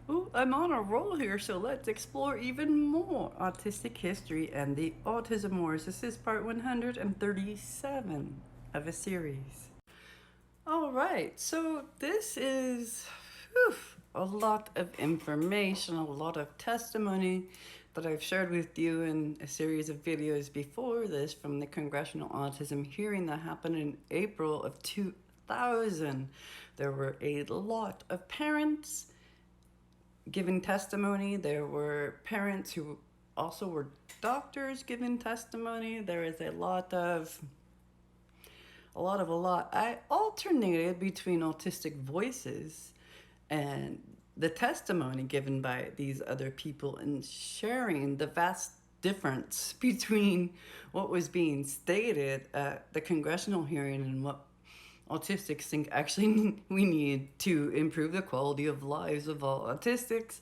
Ooh, I'm on a roll here, so let's explore even more autistic history and the Autism Wars. This is part 137 of a series. All right, so this is whew, a lot of information, a lot of testimony that I've shared with you in a series of videos before this from the Congressional Autism hearing that happened in April of 2000. There were a lot of parents giving testimony. There were parents who also were doctors giving testimony. There is a lot. I alternated between autistic voices and the testimony given by these other people and sharing the vast difference between what was being stated at the congressional hearing and what autistics think actually we need to improve the quality of lives of all autistics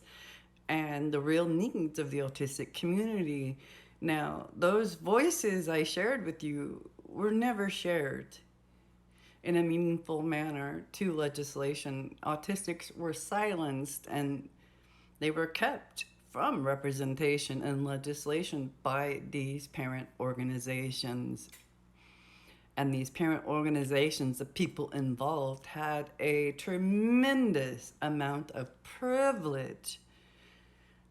and the real needs of the autistic community. Now, those voices I shared with you were never shared in a meaningful manner to legislation. Autistics were silenced and they were kept from representation and legislation by these parent organizations. And these parent organizations, the people involved, had a tremendous amount of privilege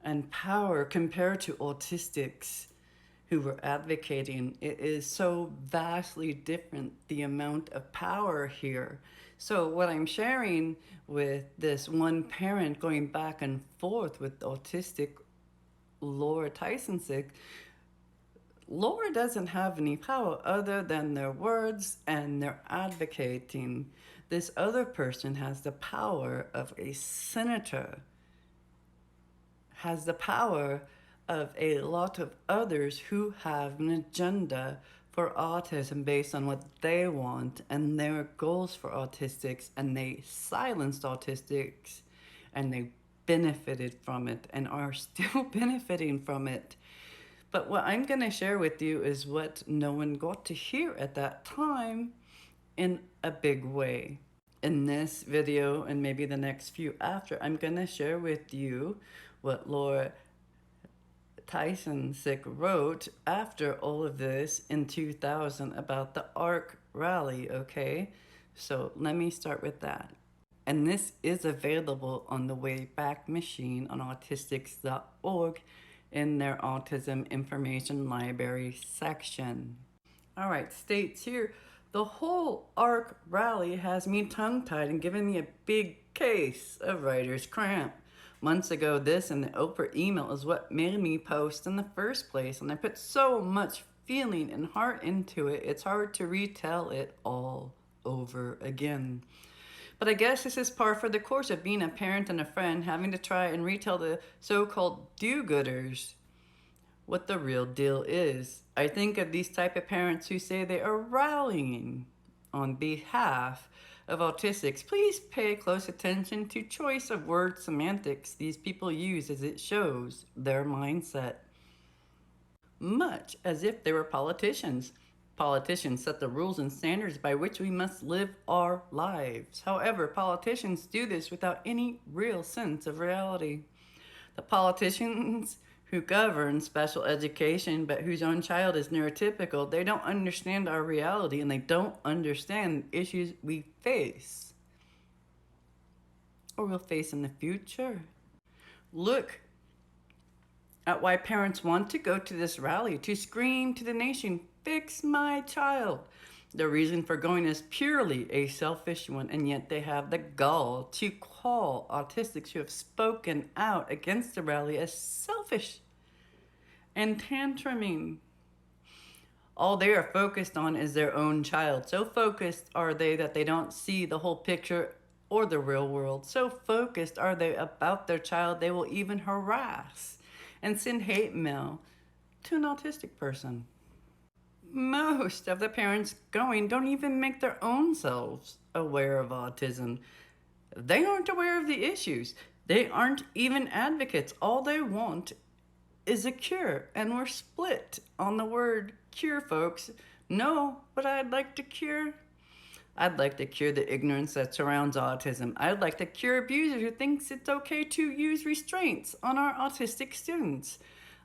and power compared to autistics who were advocating. It is so vastly different, the amount of power here. So what I'm sharing with this one parent going back and forth with autistic Laura Tysonsick, Laura doesn't have any power other than their words and their advocating. This other person has the power of a senator, has the power of a lot of others who have an agenda for autism based on what they want and their goals for autistics, and they silenced autistics and they benefited from it and are still benefiting from it. But what I'm going to share with you is what no one got to hear at that time in a big way. In this video and maybe the next few after, I'm going to share with you what Laura Tysonsick wrote after all of this in 2000 about the ARC rally, okay? So let me start with that. And this is available on the Wayback Machine on autistics.org in their Autism Information Library section. All right, states here, the whole ARC rally has me tongue-tied and given me a big case of writer's cramp. Months ago, this and the Oprah email is what made me post in the first place, and I put so much feeling and heart into it, it's hard to retell it all over again. But I guess this is par for the course of being a parent and a friend, having to try and retell the so-called do-gooders what the real deal is. I think of these type of parents who say they are rallying on behalf of autistics. Please pay close attention to choice of word semantics these people use, as it shows their mindset. Much as if they were politicians. Politicians set the rules and standards by which we must live our lives. However, politicians do this without any real sense of reality. The politicians who govern special education but whose own child is neurotypical, they don't understand our reality and they don't understand issues we face or will face in the future. Look at why parents want to go to this rally, to scream to the nation, fix my child. The reason for going is purely a selfish one, and yet they have the gall to call autistics who have spoken out against the rally as selfish and tantruming. All they are focused on is their own child. So focused are they that they don't see the whole picture or the real world. So focused are they about their child, they will even harass and send hate mail to an autistic person. Most of the parents going don't even make their own selves aware of autism. They aren't aware of the issues. They aren't even advocates. All they want is a cure, and we're split on the word cure, folks. Know what I'd like to cure? I'd like to cure the ignorance that surrounds autism. I'd like to cure abusers who thinks it's okay to use restraints on our autistic students.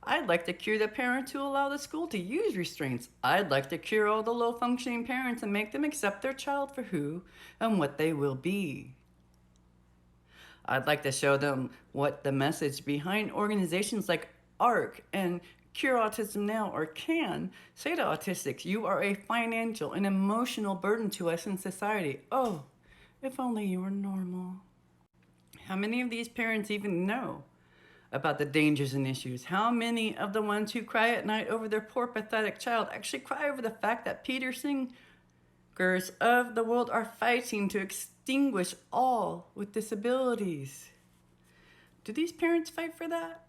I'd like to cure the parents who allow the school to use restraints. I'd like to cure all the low functioning parents and make them accept their child for who and what they will be. I'd like to show them what the message behind organizations like ARC and Cure Autism Now or CAN say to autistics. You are a financial and emotional burden to us in society. Oh, if only you were normal. How many of these parents even know about the dangers and issues? How many of the ones who cry at night over their poor, pathetic child actually cry over the fact that Peter Singers of the world are fighting to extinguish all with disabilities? Do these parents fight for that?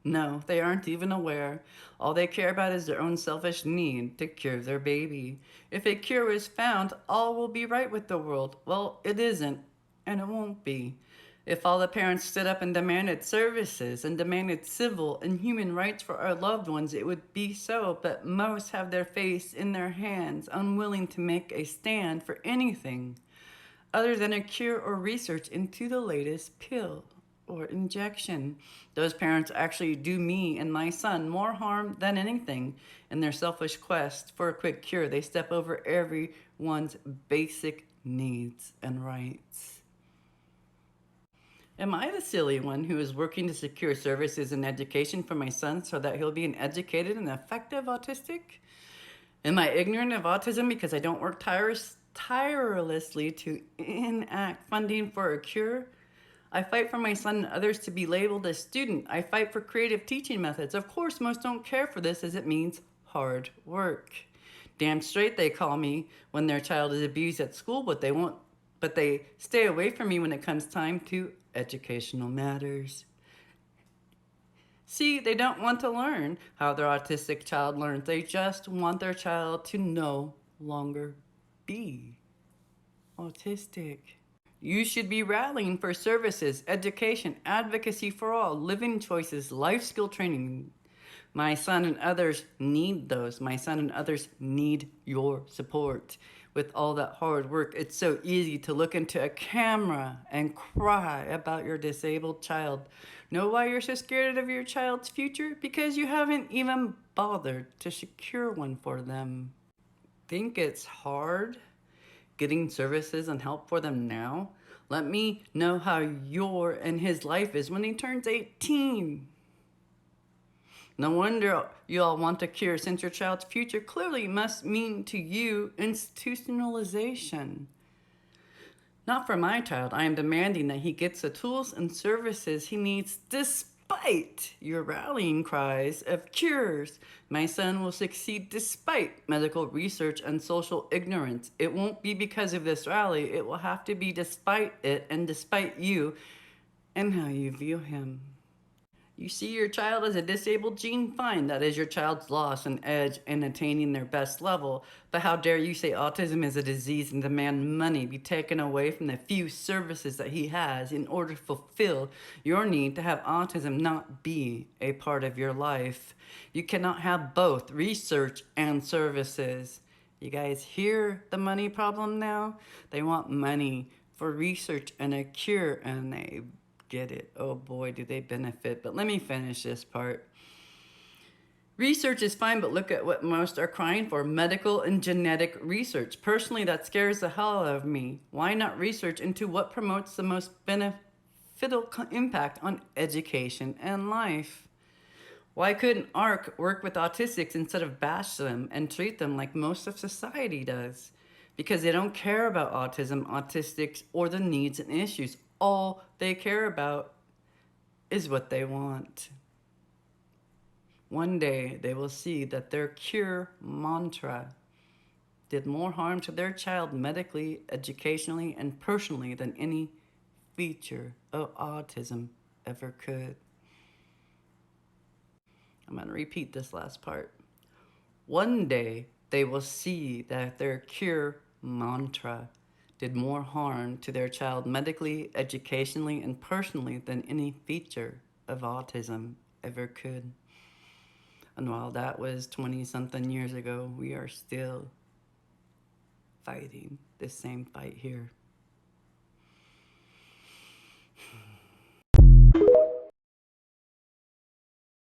No, they aren't even aware. All they care about is their own selfish need to cure their baby. If a cure is found, all will be right with the world. Well, it isn't, and it won't be. If all the parents stood up and demanded services and demanded civil and human rights for our loved ones, it would be so, but most have their face in their hands, unwilling to make a stand for anything other than a cure or research into the latest pill or injection. Those parents actually do me and my son more harm than anything in their selfish quest for a quick cure. They step over everyone's basic needs and rights. Am I the silly one who is working to secure services and education for my son so that he'll be an educated and effective autistic? Am I ignorant of autism because I don't work tirelessly to enact funding for a cure? I fight for my son and others to be labeled a student. I fight for creative teaching methods. Of course, most don't care for this as it means hard work. Damn straight they call me when their child is abused at school, but they stay away from me when it comes time to educational matters. See, they don't want to learn how their autistic child learns. They just want their child to no longer be autistic. You should be rallying for services, education, advocacy for all, living choices, life skill training. My son and others need those. My son and others need your support. With all that hard work, it's so easy to look into a camera and cry about your disabled child. Know why you're so scared of your child's future? Because you haven't even bothered to secure one for them. Think it's hard getting services and help for them now? Let me know how your and his life is when he turns 18. No wonder you all want to cure, since your child's future clearly must mean to you institutionalization. Not for my child. I am demanding that he gets the tools and services he needs despite your rallying cries of cures. My son will succeed despite medical research and social ignorance. It won't be because of this rally. It will have to be despite it and despite you and how you view him. You see your child as a disabled gene? Fine, that is your child's loss and edge in attaining their best level. But how dare you say autism is a disease and demand money be taken away from the few services that he has in order to fulfill your need to have autism not be a part of your life. You cannot have both research and services. You guys hear the money problem now? They want money for research and a cure, and they get it. Oh boy, do they benefit. But let me finish this part. Research is fine, but look at what most are crying for: medical and genetic research. Personally, that scares the hell out of me. Why not research into what promotes the most beneficial impact on education and life? Why couldn't ARC work with autistics instead of bash them and treat them like most of society does? Because they don't care about autism, autistics, or the needs and issues. All they care about is what they want. One day they will see that their cure mantra did more harm to their child medically, educationally, and personally than any feature of autism ever could. I'm going to repeat this last part. One day they will see that their cure mantra did more harm to their child medically, educationally, and personally than any feature of autism ever could. And while that was 20-something years ago, we are still fighting the same fight here.